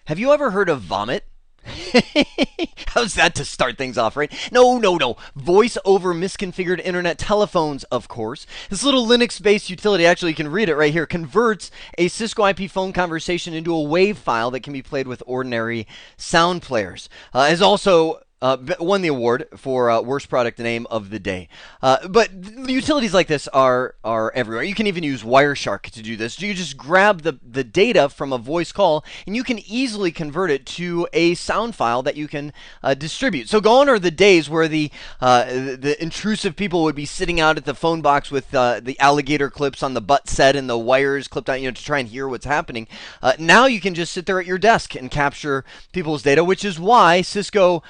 Have you ever heard of vomit? How's that to start things off, right? No. Voice over misconfigured internet telephones, of course. This little Linux-based utility, actually, you can read it right here, converts a Cisco IP phone conversation into a WAV file that can be played with ordinary sound players. Has also won the award for worst product name of the day. But utilities like this are everywhere. You can even use Wireshark to do this. You just grab the data from a voice call, and you can easily convert it to a sound file that you can distribute. So gone are the days where the intrusive people would be sitting out at the phone box with the alligator clips on the butt set and the wires clipped on, to try and hear what's happening. Now you can just sit there at your desk and capture people's data, which is why Cisco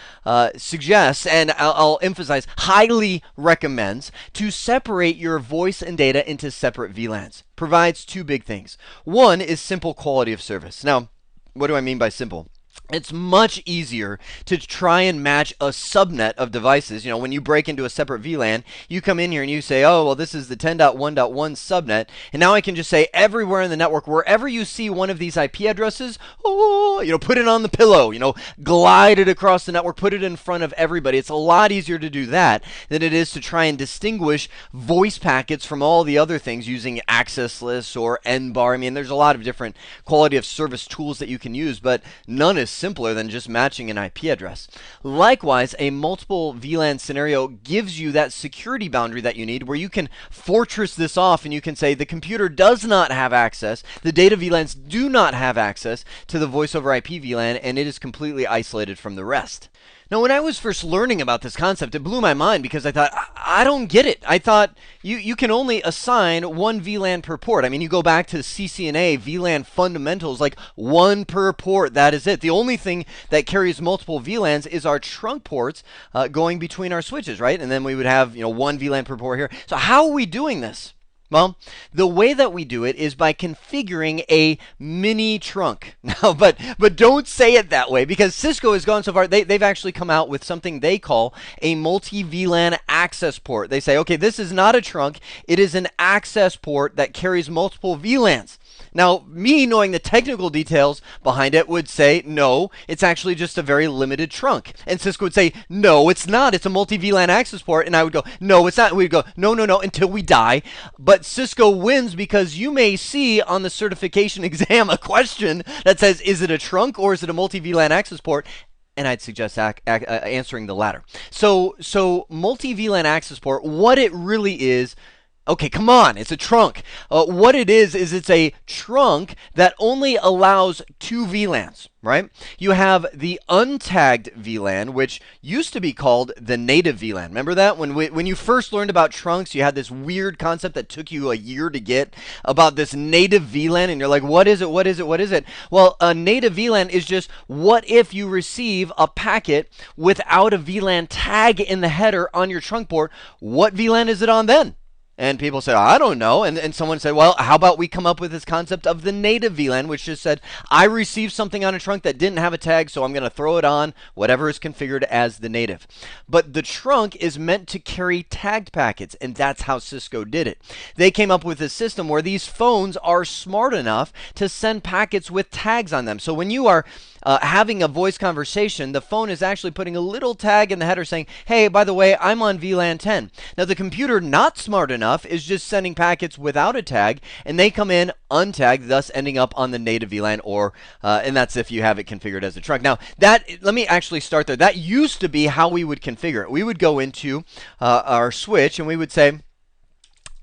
suggests, and I'll emphasize, highly recommends, to separate your voice and data into separate VLANs. Provides two big things. One is simple quality of service. Now, what do I mean by simple? It's much easier to try and match a subnet of devices. When you break into a separate VLAN, you come in here and you say, oh, well, this is the 10.1.1 subnet. And now I can just say everywhere in the network, wherever you see one of these IP addresses, put it on the pillow, glide it across the network, put it in front of everybody. It's a lot easier to do that than it is to try and distinguish voice packets from all the other things using access lists or NBAR. I mean, there's a lot of different quality of service tools that you can use, but none is simpler than just matching an IP address. Likewise, a multiple VLAN scenario gives you that security boundary that you need, where you can fortress this off and you can say the computer does not have access, the data VLANs do not have access to the voice over IP VLAN, and it is completely isolated from the rest. Now, when I was first learning about this concept, it blew my mind because I thought, I don't get it. I thought you can only assign one VLAN per port. I mean, you go back to CCNA, VLAN fundamentals, like one per port, that is it. The only thing that carries multiple VLANs is our trunk ports going between our switches, right? And then we would have, one VLAN per port here. So how are we doing this? Well, the way that we do it is by configuring a mini trunk. Now, but don't say it that way, because Cisco has gone so far, they've actually come out with something they call a multi-VLAN access port. They say, okay, this is not a trunk, it is an access port that carries multiple VLANs. Now, me knowing the technical details behind it would say, no, it's actually just a very limited trunk. And Cisco would say, no, it's not. It's a multi-VLAN access port. And I would go, no, it's not. And we'd go, no, until we die. But Cisco wins because you may see on the certification exam a question that says, is it a trunk or is it a multi-VLAN access port? And I'd suggest answering the latter. So multi-VLAN access port, what it really is, okay, come on, it's a trunk. What it is it's a trunk that only allows two VLANs, right? You have the untagged VLAN, which used to be called the native VLAN. Remember that? When you first learned about trunks, you had this weird concept that took you a year to get about this native VLAN, and you're like, what is it? What is it? What is it? Well, a native VLAN is just, what if you receive a packet without a VLAN tag in the header on your trunk port? What VLAN is it on then? And people say, I don't know. And someone said, well, how about we come up with this concept of the native VLAN, which just said, I received something on a trunk that didn't have a tag, so I'm going to throw it on whatever is configured as the native. But the trunk is meant to carry tagged packets, and that's how Cisco did it. They came up with a system where these phones are smart enough to send packets with tags on them. So when you are having a voice conversation, the phone is actually putting a little tag in the header saying, hey, by the way, I'm on VLAN 10. Now, the computer, not smart enough, is just sending packets without a tag, and they come in untagged, thus ending up on the native VLAN, and that's if you have it configured as a trunk. Now, let me actually start there. That used to be how we would configure it. We would go into our switch, and we would say,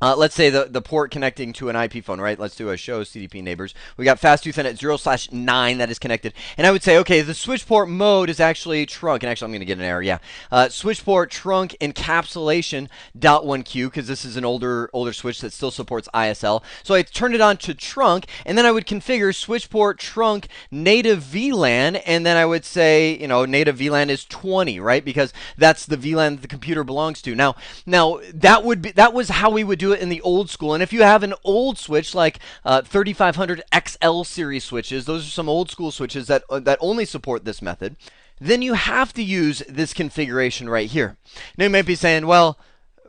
let's say the port connecting to an IP phone, right? Let's do a show CDP neighbors. We got fast Ethernet 0/9 that is connected. And I would say, okay, the switch port mode is actually trunk. And actually, I'm going to get an error, yeah. Switch port trunk encapsulation .1Q, because this is an older switch that still supports ISL. So I turned it on to trunk, and then I would configure switch port trunk native VLAN, and then I would say, native VLAN is 20, right? Because that's the VLAN the computer belongs to. Now that was how we would do it in the old school. And if you have an old switch like 3500 XL series switches, those are some old school switches that only support this method, then you have to use this configuration right here. Now you might be saying, well,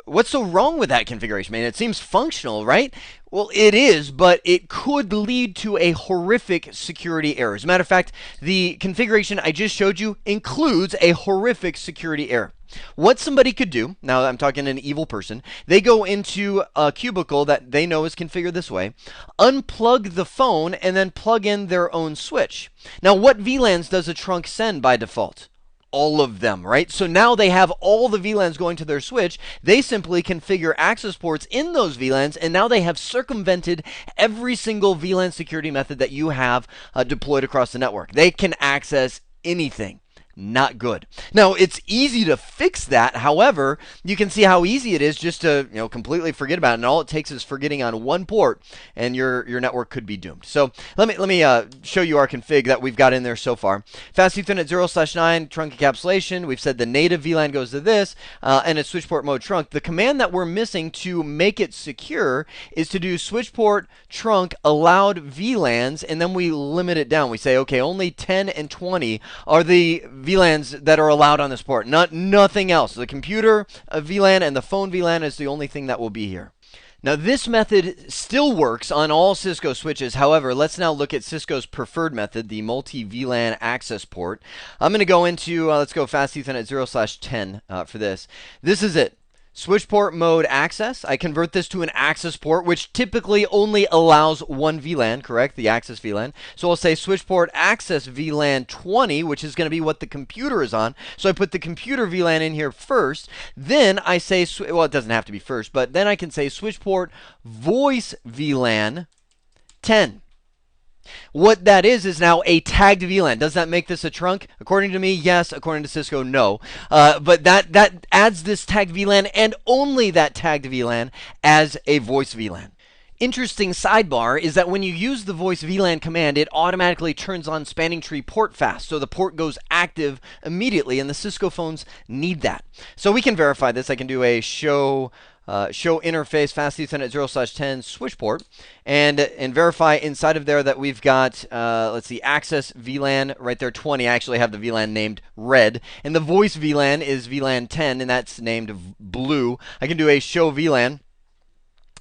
what's so wrong with that configuration, man? It seems functional, right? Well, it is, but it could lead to a horrific security error. As a matter of fact, the configuration I just showed you includes a horrific security error. What somebody could do, now I'm talking an evil person, they go into a cubicle that they know is configured this way, unplug the phone, and then plug in their own switch. Now, what VLANs does a trunk send by default? All of them, right? So now they have all the VLANs going to their switch. They simply configure access ports in those VLANs, and now they have circumvented every single VLAN security method that you have deployed across the network. They can access anything. Not good. Now, it's easy to fix that. However, you can see how easy it is just to completely forget about it. And all it takes is forgetting on one port, and your network could be doomed. So let me show you our config that we've got in there so far. Fast Ethernet 0/9 trunk encapsulation. We've said the native VLAN goes to this, and it's switch port mode trunk. The command that we're missing to make it secure is to do switch port trunk allowed VLANs, and then we limit it down. We say, okay, only 10 and 20 are the VLANs that are allowed on this port, nothing else. The computer VLAN and the phone VLAN is the only thing that will be here. Now, this method still works on all Cisco switches. However, let's now look at Cisco's preferred method, the multi-VLAN access port. I'm going to go into, let's go Fast Ethernet 0/10 for this. This is it. Switch port mode access. I convert this to an access port, which typically only allows one VLAN, correct? The access VLAN. So I'll say switch port access VLAN 20, which is going to be what the computer is on. So I put the computer VLAN in here first. Then I say, well, it doesn't have to be first, but then I can say switch port voice VLAN 10. What that is now a tagged VLAN. Does that make this a trunk? According to me, yes. According to Cisco, no. But that adds this tagged VLAN and only that tagged VLAN as a voice VLAN. Interesting sidebar is that when you use the voice VLAN command, it automatically turns on spanning tree port fast. So the port goes active immediately, and the Cisco phones need that. So we can verify this. I can do a show interface Fast Ethernet 0/10 switch port and verify inside of there that we've got, let's see, access VLAN right there 20. I actually have the VLAN named red, and the voice VLAN is VLAN 10, and that's named blue. I can do a show VLAN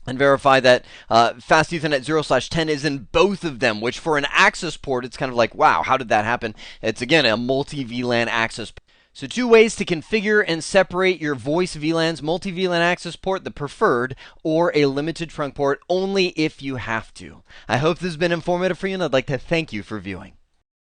and verify that Fast Ethernet 0/10 is in both of them, which for an access port, it's kind of like, wow, how did that happen? It's, again, a multi-VLAN access port. So 2 ways to configure and separate your voice VLANs: multi-VLAN access port, the preferred, or a limited trunk port only if you have to. I hope this has been informative for you, and I'd like to thank you for viewing.